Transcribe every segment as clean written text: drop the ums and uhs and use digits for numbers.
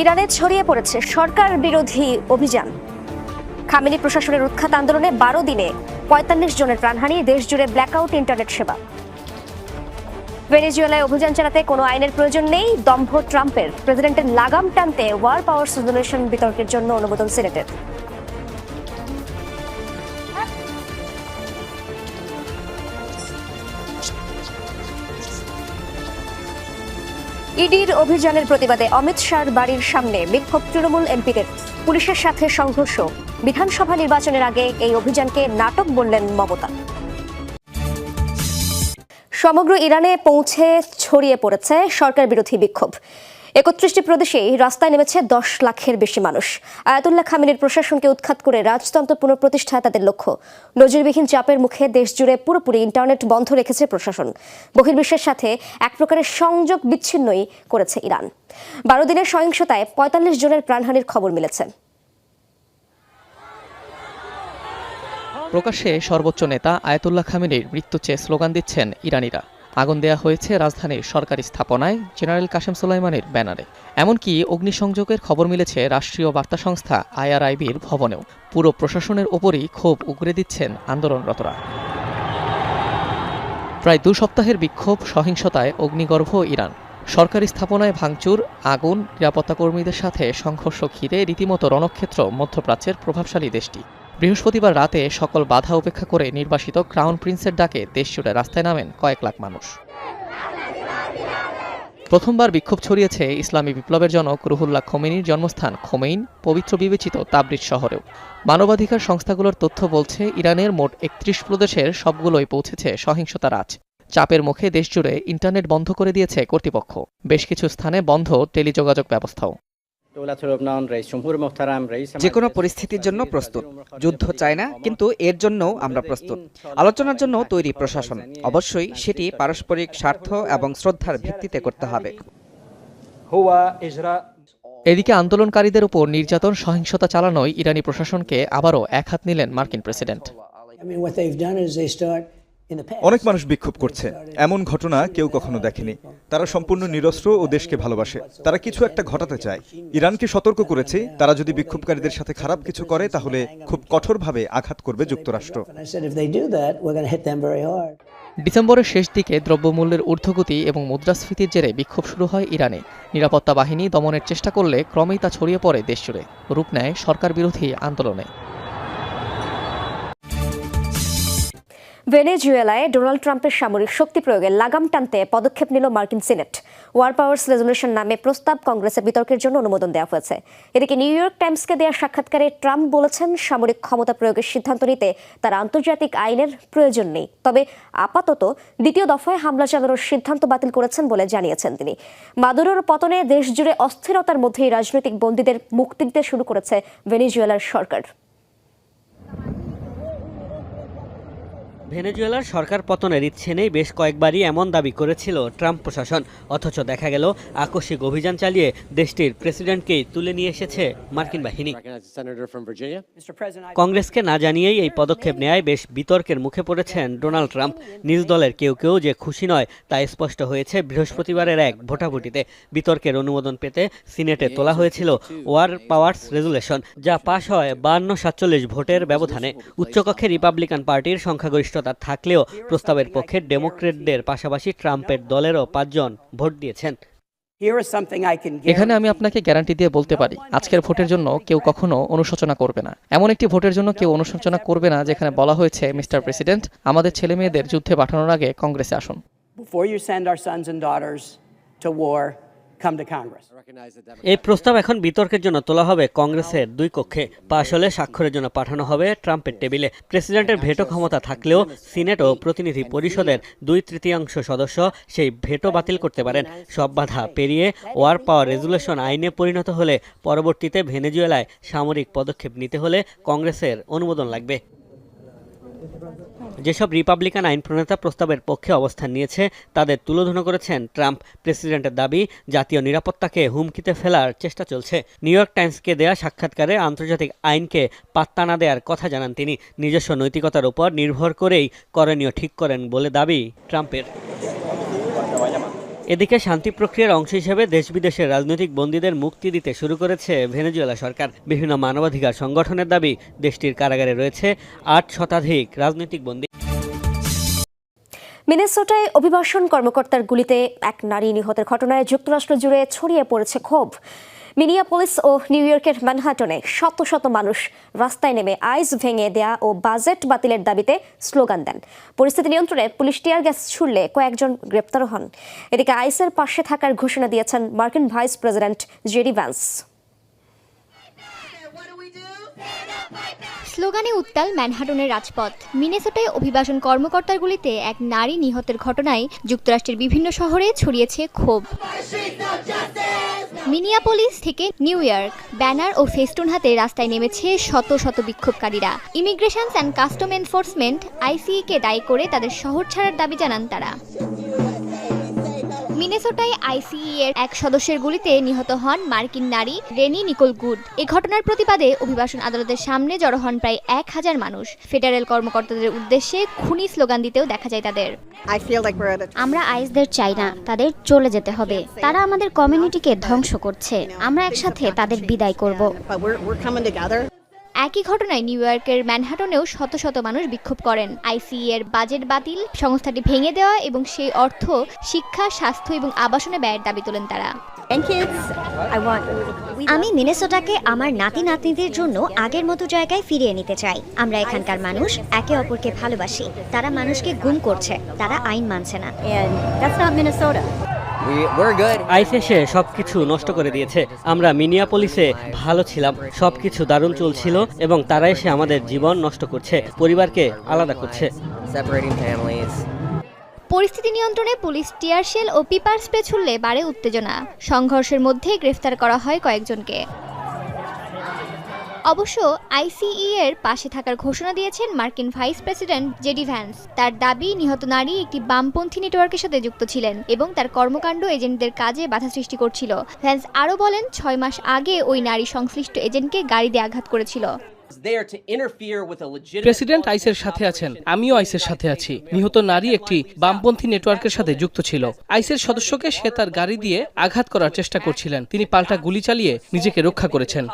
ইরানে ছড়িয়ে পড়েছে সরকার বিরোধী অভিযান। খামেনি প্রশাসনের উৎখাত আন্দোলনে 12 দিনে ৪৫ জনের প্রাণহানি, দেশ জুড়ে ব্ল্যাকআউট ইন্টারনেট সেবা। ভেনেজুয়েলায় অভিযান চালাতে কোনো আইনের প্রয়োজন নেই, দম্ভ ট্রাম্পের। প্রেসিডেন্টের লাগাম টানতে ওয়ার পাওয়ার রেজুলেশন বিতর্কের জন্য অনুমোদন সিনেটের। ইডির অভিযানের প্রতিবাদে অমিত শাহর বাড়ির সামনে বিক্ষোভ তৃণমূল এমপিদের। পুলিশের সাথে সংঘর্ষ। বিধানসভা নির্বাচনের আগে এই অভিযানকে নাটক বললেন মমতা। সমগ্র ইরানে পৌঁছে ছড়িয়ে পড়েছে সরকার বিরোধী বিক্ষোভ। ৩১টি প্রদেশেই রাস্তায় নেমেছে 10 লাখের বেশি মানুষ। আয়াতুল্লাহ খামেনির প্রশাসনকে উৎখাত করে রাজতন্ত্র পুনঃপ্রতিষ্ঠা তাদের লক্ষ্য। নজিরবিহীন চাপের মুখে দেশ জুড়ে পুরোপুরি ইন্টারনেট বন্ধ রেখেছে প্রশাসন। বহির্বিশ্বের সাথে এক প্রকারের সংযোগ বিচ্ছিন্নই করেছে ইরান। 12 দিনের সহিংসতায় ৪৫ জনের প্রাণহানির খবর মিলেছে। প্রকাশ্যে সর্বোচ্চ নেতা আয়াতুল্লাহ খামেনির মৃত্যু চেয়ে স্লোগান দিচ্ছেন ইরানিরা। আগুন দেয়া হয়েছে রাজধানীর সরকারি স্থাপনায় জেনারেল কাসেম সোলাইমানির ব্যানারে। এমনকি অগ্নিসংযোগের খবর মিলেছে রাষ্ট্রীয় বার্তা সংস্থা IRIBর ভবনেও। পুরো প্রশাসনের ওপরই ক্ষোভ উগরে দিচ্ছেন আন্দোলনরতরা। প্রায় 2 সপ্তাহের বিক্ষোভ, সহিংসতায় অগ্নিগর্ভ ইরান। সরকারি স্থাপনায় ভাঙচুর, আগুন, নিরাপত্তা কর্মীদের সাথে সংঘর্ষ ঘিরে রীতিমতো রণক্ষেত্র মধ্যপ্রাচ্যের প্রভাবশালী দেশটি। বৃহস্পতিবার রাতে সকল বাধা উপেক্ষা করে নির্বাসিত ক্রাউন প্রিন্সের ডাকে দেশজুড়ে রাস্তায় নামেন কয়েক লাখ মানুষ। প্রথমবার বিক্ষোভ ছড়িয়েছে ইসলামী বিপ্লবের জনক রুহুল্লাহ খোমেনির জন্মস্থান খোমেইন পবিত্র বিবেচিত তাবরিজ শহরেও। মানবাধিকার সংস্থাগুলোর তথ্য বলছে, ইরানের মোট 31 প্রদেশের সবগুলোই পৌঁছেছে সহিংসতার আঁচ। চাপের মুখে দেশজুড়ে ইন্টারনেট বন্ধ করে দিয়েছে কর্তৃপক্ষ। বেশ কিছু স্থানে বন্ধ টেলিযোগাযোগ ব্যবস্থাও। যে কোনো পরিস্থিতির জন্য প্রস্তুত। যুদ্ধ চাই না, কিন্তু এর জন্যও আমরা প্রস্তুত। আলোচনার জন্য তৈরি প্রশাসন। অবশ্যই সেটি পারস্পরিক স্বার্থ এবং শ্রদ্ধার ভিত্তিতে করতে হবে। এদিকে আন্দোলনকারীদের উপর নির্যাতন, সহিংসতা চালানোয় ইরানি প্রশাসনকে আবারও একহাত নিলেন মার্কিন প্রেসিডেন্ট। অনেক মানুষ বিক্ষোভ করছে, এমন ঘটনা কেউ কখনো দেখেনি। তারা সম্পূর্ণ নিরস্ত্র ও দেশকে ভালোবাসে। তারা কিছু একটা ঘটাতে চায়। ইরানকে সতর্ক করেছে, তারা যদি বিক্ষোভকারীদের সাথে খারাপ কিছু করে তাহলে খুব কঠোরভাবে আঘাত করবে যুক্তরাষ্ট্র। ডিসেম্বরের শেষ দিকে দ্রব্যমূল্যের ঊর্ধ্বগতি এবং মুদ্রাস্ফীতির জেরে বিক্ষোভ শুরু হয় ইরানে। নিরাপত্তা বাহিনী দমনের চেষ্টা করলে ক্রমেই তা ছড়িয়ে পড়ে দেশজুড়ে, রূপ নেয় সরকার বিরোধী আন্দোলনে। ভেনেজুয়েলায় ডোনাল্ড ট্রাম্পের সামরিক শক্তি প্রয়োগে লাগাম টানতে পদক্ষেপ নিল মার্কিন সিনেট। ওয়ার পাওয়ার রেজুলেশন নামে প্রস্তাব কংগ্রেসে বিতর্কের জন্য অনুমোদন দেওয়া হয়েছে। এদিকে নিউ ইয়র্ক টাইমসকে দেওয়া সাক্ষাৎকারে ট্রাম্প বলেছেন, সামরিক ক্ষমতা প্রয়োগের সিদ্ধান্ত নিতে তার আন্তর্জাতিক আইনের প্রয়োজন নেই। তবে আপাতত দ্বিতীয় দফায় হামলা চালানোর সিদ্ধান্ত বাতিল করেছেন বলে জানিয়েছেন তিনি। মাদুরোর পতনে দেশ জুড়ে অস্থিরতার মধ্যেই রাজনৈতিক বন্দীদের মুক্তি দিতে শুরু করেছে ভেনেজুয়েলার সরকার। ভেনেজুয়েলার সরকার পতনের ইচ্ছে নেই, বেশ কয়েকবারই এমন দাবি করেছিল ট্রাম্প প্রশাসন। অথচ দেখা গেল আকস্মিক অভিযান চালিয়ে দেশটির প্রেসিডেন্টকেই তুলে নিয়ে এসেছে মার্কিন বাহিনী। কংগ্রেসকে না জানিয়েই এই পদক্ষেপ নেয় বেশ বিতর্কের মুখে পড়েছেন ডোনাল্ড ট্রাম্প। নিজ দলের কেউ কেউ যে খুশি নয় তা স্পষ্ট হয়েছে বৃহস্পতিবারের এক ভোটাভুটিতে। বিতর্কের অনুমোদন পেতে সিনেটে তোলা হয়েছিল ওয়ার পাওয়ার্স রেজুলেশন, যা পাশ হয় 52-47 ভোটের ব্যবধানে। উচ্চকক্ষে রিপাবলিকান পার্টির সংখ্যাগরিষ্ঠতা থাকলেও প্রস্তাবের পক্ষে ডেমোক্রেটদের পাশাপাশি ট্রাম্পের দলেরও 5 জন ভোট দিয়েছেন। এখানে আমি আপনাকে গ্যারান্টি দিয়ে বলতে পারি, আজকের ভোটের জন্য কেউ কখনো অনুশোচনা করবে না। এমন একটি ভোটের জন্য কেউ অনুশোচনা করবে না যেখানে বলা হয়েছে, মিস্টার প্রেসিডেন্ট, আমাদের ছেলে মেয়েদের যুদ্ধে পাঠানোর আগে কংগ্রেসে আসুন। এই প্রস্তাব এখন বিতর্কের জন্য তোলা হবে কংগ্রেসের 2 কক্ষে। পাশ হলে স্বাক্ষরের জন্য পাঠানো হবে ট্রাম্পের টেবিলে। প্রেসিডেন্টের ভেটো ক্ষমতা থাকলেও সিনেট ও প্রতিনিধি পরিষদের 2/3 সদস্য সেই ভেটো বাতিল করতে পারেন। সব বাধা পেরিয়ে ওয়ার পাওয়ার রেজুলেশন আইনে পরিণত হলে পরবর্তীতে ভেনেজুয়েলায় সামরিক পদক্ষেপ নিতে হলে কংগ্রেসের অনুমোদন লাগবে। যেসব রিপাবলিকান আইন প্রণেতা প্রস্তাবের পক্ষে অবস্থান নিয়েছে তাদের তুলোধনা করেছেন ট্রাম্প। প্রেসিডেন্টের দাবি, জাতীয় নিরাপত্তাকে হুমকিতে ফেলার চেষ্টা চলছে। নিউ ইয়র্ক টাইমসকে দেয়া সাক্ষাৎকারে আন্তর্জাতিক আইনকে পাত্তা না দেওয়ার কথা জানান তিনি। নিজস্ব নৈতিকতার উপর নির্ভর করেই করণীয় ঠিক করেন বলে দাবি ট্রাম্পের। এদিকে শান্তি প্রক্রিয়ার অংশ হিসেবে দেশ বিদেশের রাজনৈতিক বন্দীদের মুক্তি দিতে শুরু করেছে ভেনেজুয়েলা সরকার। বিভিন্ন মানবাধিকার সংগঠনের দাবি, দেশটির কারাগারে রয়েছে ৮ শতাধিক রাজনৈতিক বন্দী। মিনেসোটায় অভিবাসন কর্মকর্তার গুলিতে এক নারী নিহতের ঘটনায় যুক্তরাষ্ট্র জুড়ে ছড়িয়ে পড়েছে ক্ষোভ। মিনিয়াপলিস ও নিউ ইয়র্কের ম্যানহাটনে শত শত মানুষ রাস্তায় নেমে আইস ভেঙে দেয়া ও বাজেট বাতিলের দাবিতে স্লোগান দেন। পরিস্থিতি নিয়ন্ত্রণে পুলিশ টিয়ার গ্যাস ছুড়লে কয়েকজন গ্রেপ্তারও হন। এদিকে আইসের পাশে থাকার ঘোষণা দিয়েছেন মার্কিন ভাইস প্রেসিডেন্ট জেডি ভ্যান্স। স্লোগানে উত্তাল ম্যানহাটনের রাজপথ। মিনেসোটায় অভিবাসন কর্মকর্তার গুলিতে এক নারী নিহতের ঘটনায় যুক্তরাষ্ট্রের বিভিন্ন শহরে ছড়িয়েছে ক্ষোভ। মিনিয়াপলিস থেকে নিউ ইয়র্ক ব্যানার ও ফেস্টুন হাতে রাস্তায় নেমেছে শত শত বিক্ষোভকারীরা। ইমিগ্রেশন অ্যান্ড কাস্টম এনফোর্সমেন্ট আইসিইকে দায়ী করে তাদের শহর ছাড়ার দাবি জানান তারা। মিনেসোটায় আইসিই এর এক সদস্যের গুলিতে নিহত হন মার্কিন নারী রেনি নিকোল গুড। এই ঘটনার প্রতিবাদে অভিবাসন আদালতের সামনে জড়ো হন প্রায় 1000 মানুষ। ফেডারেল কর্মকর্তাদের উদ্দেশ্যে খুনি স্লোগান দিতেও দেখা যায় তাদের। আমরা আইসদের চাই না, তাদের চলে যেতে হবে। তারা আমাদের কমিউনিটিকে ধ্বংস করছে। আমরা একসাথে তাদের বিদায় করব। একই ঘটনায় নিউ ইয়র্কের ম্যানহাটনেও শত শত মানুষ বিক্ষোভ করেন। আইসিই এর বাজেট বাতিল, সংস্থাটি ভেঙে দেওয়া এবং সেই অর্থ শিক্ষা, স্বাস্থ্য এবং আবাসনে ব্যয়ের দাবি তোলেন তারা। আমি মিনেসোটাকে আমার নাতি নাতনিদের জন্য আগের মতো জায়গায় ফিরিয়ে নিতে চাই। আমরা এখানকার মানুষ একে অপরকে ভালোবাসি। তারা মানুষকে গুম করছে, তারা আইন মানছে না। আইস এসে সবকিছু নষ্ট করে দিয়েছে। আমরা মিনিয়াপলিসে ভালো ছিলাম, সবকিছু দারুণ চলছিল এবং তারা এসে আমাদের জীবন নষ্ট করছে, পরিবারকে আলাদা করছে। পরিস্থিতি নিয়ন্ত্রণে পুলিশ টিয়ার শেল ও পিপার স্প্রে ছুড়লে বাড়ে উত্তেজনা। সংঘর্ষের মধ্যে গ্রেফতার করা হয় কয়েকজনকে। অবশ্য আইসিই এর পাশে থাকার ঘোষণা দিয়েছেন মার্কিন ভাইস প্রেসিডেন্ট জেডি ভ্যান্স। তার দাবি, নিহত নারী একটি বামপন্থী নেটওয়ার্কের সাথে যুক্ত ছিলেন এবং তার কর্মকাণ্ড এজেন্টদের কাজে বাধা সৃষ্টি করছিল। ভ্যান্স আরও বলেন, 6 মাস আগে ওই নারী সংশ্লিষ্ট এজেন্টকে গাড়ি দিয়ে আঘাত করেছিল। প্রেসিডেন্ট আইসের সাথে আছেন, আমিও আইসের সাথে আছি। নিহত নারী একটি বামপন্থী নেটওয়ার্কের সাথে যুক্ত ছিল। আইসের সদস্যকে সে তার গাড়ি দিয়ে আঘাত করার চেষ্টা করছিলেন। তিনি পাল্টা গুলি চালিয়ে নিজেকে রক্ষা করেছেন।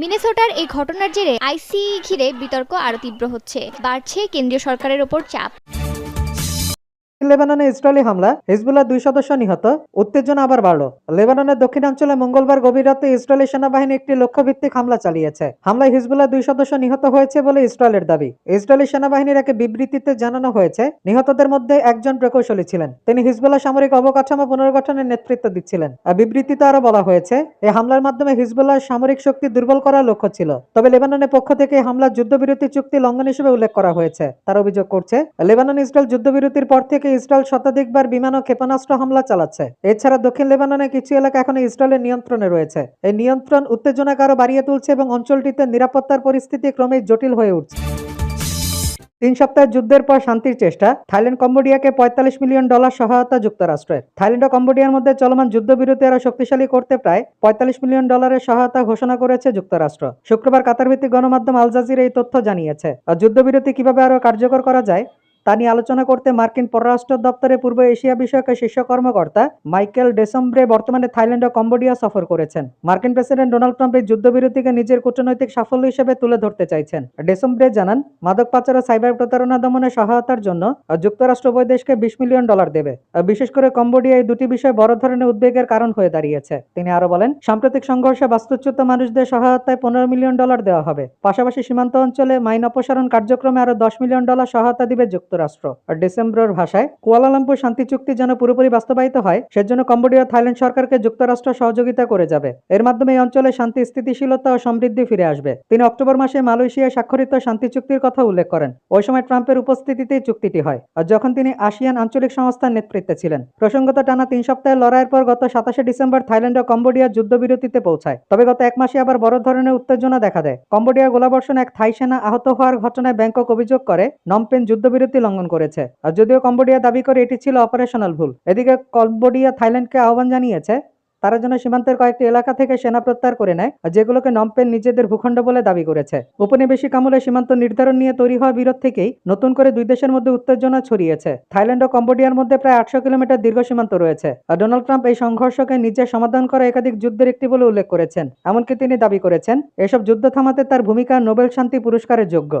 মিনেসোটার এই ঘটনার জেরে আইসিই ঘিরে বিতর্ক আরও তীব্র হচ্ছে। বাড়ছে কেন্দ্রীয় সরকারের ওপর চাপ। লেবাননে ইসরায়েলি হামলা, হিজবুল্লাহ 2 সদস্য নিহত, উত্তেজনা আবার বাড়ল। লেবাননের দক্ষিণাঞ্চলে মঙ্গলবার গভীর রাতে ইসরায়েলি সেনাবাহিনী একটি লক্ষ্যভিত্তিক হামলা চালিয়েছে। হামলায় হিজবুল্লাহ 2 সদস্য নিহত হয়েছে বলে ইসরায়েলের দাবি। ইসরায়েলি সেনাবাহিনীর এক বিবৃতিতে জানানো হয়েছে, নিহতদের মধ্যে একজন প্রকৌশলী ছিলেন। তিনি হিজবুল্লাহ সামরিক অবকাঠামো পুনর্গঠনের নেতৃত্ব দিচ্ছিলেন। বিবৃতিতে আরো বলা হয়েছে, এই হামলার মাধ্যমে হিজবুল্লাহর সামরিক শক্তি দুর্বল করার লক্ষ্য ছিল। তবে লেবাননের পক্ষ থেকে হামলা যুদ্ধবিরতি চুক্তি লঙ্ঘন হিসেবে উল্লেখ করা হয়েছে। তারা অভিযোগ করছে, লেবানন ইসরায়েল যুদ্ধবিরতির পর থেকে ইসরায়েল শতাধিকবার বিমান ও ক্ষেপণাস্ত্র হামলা চালাচ্ছে। এছাড়া দক্ষিণ লেবাননের কিছু এলাকা এখন ইসরায়েলের নিয়ন্ত্রণে রয়েছে। এই নিয়ন্ত্রণ উত্তেজনাকে আরো বাড়িয়ে তুলছে এবং অঞ্চলটিতে নিরাপত্তার পরিস্থিতি ক্রমেই জটিল হয়ে উঠছে। 3 সপ্তাহের যুদ্ধের পর শান্তির চেষ্টা। থাইল্যান্ড কম্বোডিয়াকে $45 মিলিয়ন সহায়তা যুক্তরাষ্ট্রের। থাইল্যান্ড ও কম্বোডিয়ার মধ্যে চলমান যুদ্ধবিরতি আরো শক্তিশালী করতে প্রায় $45 মিলিয়ন সহায়তা ঘোষণা করেছে যুক্তরাষ্ট্র। শুক্রবার কাতার ভিত্তিক গণমাধ্যম আল জাজিরা এই তথ্য জানিয়েছে। যুদ্ধবিরতি কিভাবে আরো কার্যকর করা যায় তা নিয়ে আলোচনা করতে মার্কিন পররাষ্ট্র দপ্তরের পূর্ব এশিয়া বিষয়ক শীর্ষ কর্মকর্তা মাইকেল ডেসম্ব্রে বর্তমানে থাইল্যান্ড ও কম্বোডিয়া সফর করেছেন। মার্কিন প্রেসিডেন্ট ডোনাল্ড ট্রাম্প এই যুদ্ধবিরতিকে নিজের কূটনৈতিক সাফল্য হিসেবে তুলে ধরতে চাইছেন। ডেসম্ব্রে জানান, মাদক পাচার ও সাইবার প্রতারণা দমনে সহায়তার জন্য যুক্তরাষ্ট্র উভয় দেশকে $20 মিলিয়ন দেবে। বিশেষ করে কম্বোডিয়া এই দুটি বিষয় বড় ধরনের উদ্বেগের কারণ হয়ে দাঁড়িয়েছে। তিনি আরো বলেন, সাম্প্রতিক সংঘর্ষে বাস্তুচ্যুত মানুষদের সহায়তায় $15 মিলিয়ন দেওয়া হবে। পাশাপাশি সীমান্ত অঞ্চলে মাইন অপসারণ কার্যক্রমে আরো $10 মিলিয়ন সহায়তা দিবে যুক্তরাষ্ট্র। ডিসেম্বরের ভাষায়, কুয়ালালামপুর শান্তি চুক্তি যেন পুরোপুরি বাস্তবায়িত হয় সেজন্য কম্বোডিয়া থাইল্যান্ড সরকারকে যুক্তরাষ্ট্র সহযোগিতা করে যাবে। এর মাধ্যমে এই অঞ্চলে শান্তি, স্থিতিশীলতা ও সমৃদ্ধি ফিরে আসবে। তিনি অক্টোবর মাসে মালয়েশিয়ায় স্বাক্ষরিত শান্তি চুক্তির কথা উল্লেখ করেন। ওই সময় ট্রাম্পের উপস্থিতিতেই চুক্তিটি হয়, যখন তিনি আসিয়ান আঞ্চলিক সংস্থার নেতৃত্বে ছিলেন। প্রসঙ্গত, টানা 3 সপ্তাহের লড়াইয়ের পর গত 27 ডিসেম্বর থাইল্যান্ড ও কম্বোডিয়া যুদ্ধবিরতিতে পৌঁছায়। তবে গত 1 মাসে আবার বড় ধরনের উত্তেজনা দেখা দেয়। কম্বোডিয়ার গোলাবর্ষণে এক থাই সেনা আহত হওয়ার ঘটনায় ব্যাংকক অভিযোগ করে নমপেন যুদ্ধবিরতি লঙ্ঘন করেছে। যদিও কম্বোডিয়া দাবি করে এটি ছিল অপারেশনাল ভুল। এদিকে কম্বোডিয়া থাইল্যান্ডকে আহ্বান জানিয়েছে তারা যেন সীমান্তের কয়েকটি এলাকা থেকে সেনা প্রত্যাহার করে নেয়, যেগুলোকে নমপেন নিজেদের ভূখণ্ড বলে দাবি করেছে। উপনিবেশিক আমলে সীমান্ত নির্ধারণ নিয়ে তৈরি হওয়া বিরোধ থেকেই নতুন করে দুই দেশের মধ্যে উত্তেজনা ছড়িয়েছে। থাইল্যান্ড ও কম্বোডিয়ার মধ্যে প্রায় 800 কিলোমিটার দীর্ঘ সীমান্ত রয়েছে। আর ডোনাল্ড ট্রাম্প এই সংঘর্ষকে নিজের সমাধান করা একাধিক যুদ্ধের একটি বলে উল্লেখ করেছেন। এমনকি তিনি দাবি করেছেন এসব যুদ্ধ থামাতে তার ভূমিকা নোবেল শান্তি পুরস্কারের যোগ্য।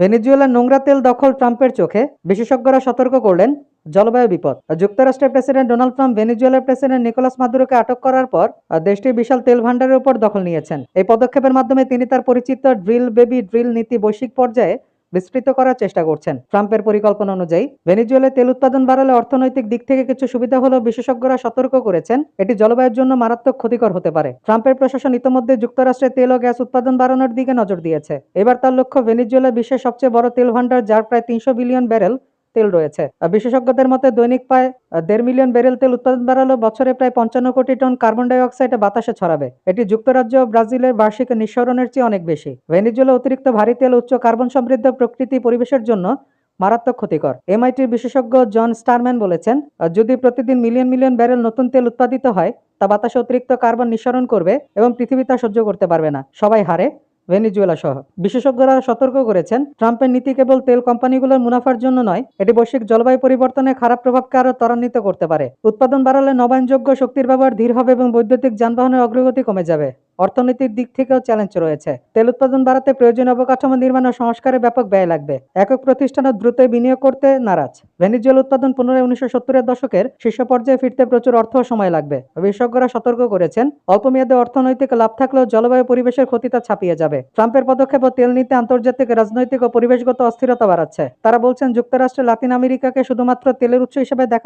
ভেনেজুয়েলার নোংরা তেল দখল ট্রাম্পের চোখে, বিশেষজ্ঞরা সতর্ক করলেন জলবায়ু বিপদ। যুক্তরাষ্ট্রের প্রেসিডেন্ট ডোনাল্ড ট্রাম্প ভেনেজুয়েলার প্রেসিডেন্ট নিকোলাস মাদুরোকে আটক করার পর দেশটির বিশাল তেল ভান্ডারের উপর দখল নিয়েছেন। এই পদক্ষেপের মাধ্যমে তিনি তার পরিচিত ড্রিল বেবি ড্রিল নীতি বৈশ্বিক পর্যায়ে বিস্তৃত করার চেষ্টা করছেন। ট্রাম্পের পরিকল্পনা অনুযায়ী ভেনেজুয়েলায় তেল উৎপাদন বাড়ালে অর্থনৈতিক দিক থেকে কিছু সুবিধা হলেও বিশেষজ্ঞরা সতর্ক করেছেন এটি জলবায়ুর জন্য মারাত্মক ক্ষতিকর হতে পারে। ট্রাম্পের প্রশাসন ইতোমধ্যে যুক্তরাষ্ট্রে তেল ও গ্যাস উৎপাদন বাড়ানোর দিকে নজর দিয়েছে। এবার তার লক্ষ্য ভেনেজুয়েলা বিশ্বের সবচেয়ে বড় তেল ভান্ডার, যার প্রায় 300 বিলিয়ন ব্যারেল তেল রয়েছে। বিশেষজ্ঞদের মতে দৈনিক প্রায় 1.5 মিলিয়ন ব্যারেল তেল উৎপাদন বাড়ালেও বছরে প্রায় 55 কোটি টন কার্বন ডাই অক্সাইড বাতাসে ছড়াবে। এটি যুক্তরাজ্য ও ব্রাজিলের বার্ষিক নিঃসরণের চেয়ে অনেক বেশি। ভেনেজুয়েলা অতিরিক্ত ভারী তেল উচ্চ কার্বন সমৃদ্ধ প্রকৃতি পরিবেশের জন্য মারাত্মক ক্ষতিকর। এমআইটির বিশেষজ্ঞ জন স্টারম্যান বলেছেন, যদি প্রতিদিন মিলিয়ন মিলিয়ন ব্যারেল নতুন তেল উৎপাদিত হয় তা বাতাসে অতিরিক্ত কার্বন নিঃসরণ করবে এবং পৃথিবী তা সহ্য করতে পারবে না। সবাই হারে, ভেনেজুয়েলা সহ। বিশেষজ্ঞরা সতর্ক করেছেন ট্রাম্পের নীতি কেবল তেল কোম্পানিগুলোর মুনাফার জন্য নয়, এটি বৈশ্বিক জলবায়ু পরিবর্তনের খারাপ প্রভাবকে আরও ত্বরান্বিত করতে পারে। উৎপাদন বাড়ালে নবায়নযোগ্য শক্তির ব্যবহার ধীর হবে এবং বৈদ্যুতিক যানবাহনের অগ্রগতি কমে যাবে। অর্থনৈতিক দিক থেকেও চ্যালেঞ্জ রয়েছে। তেল উৎপাদন বাড়াতে প্রয়োজনীয় অবকাঠামো নির্মাণ ও সংস্কারে ব্যাপক ব্যয় লাগবে। একক প্রতিষ্ঠানও দ্রুত বিনিয়োগ করতে নারাজ। ভেনেজুয়েলা উৎপাদন পুনরায় 1970-এর দশকের শীর্ষ পর্যায়ে ফিরতে প্রচুর অর্থ ও সময় লাগবে। বিশেষজ্ঞরা সতর্ক করেছেন অল্প মেয়াদে অর্থনৈতিক লাভ থাকলেও জলবায়ু পরিবেশের ক্ষতিটা ছাপিয়ে যাবে। ট্রাম্পের পদক্ষেপ ও তেল নীতি আন্তর্জাতিক রাজনৈতিক ও পরিবেশগত অস্থিরতা বাড়াচ্ছে। তারা বলছেন যুক্তরাষ্ট্র লাতিন আমেরিকাকে শুধুমাত্র তেলের উৎস হিসেবে দেখা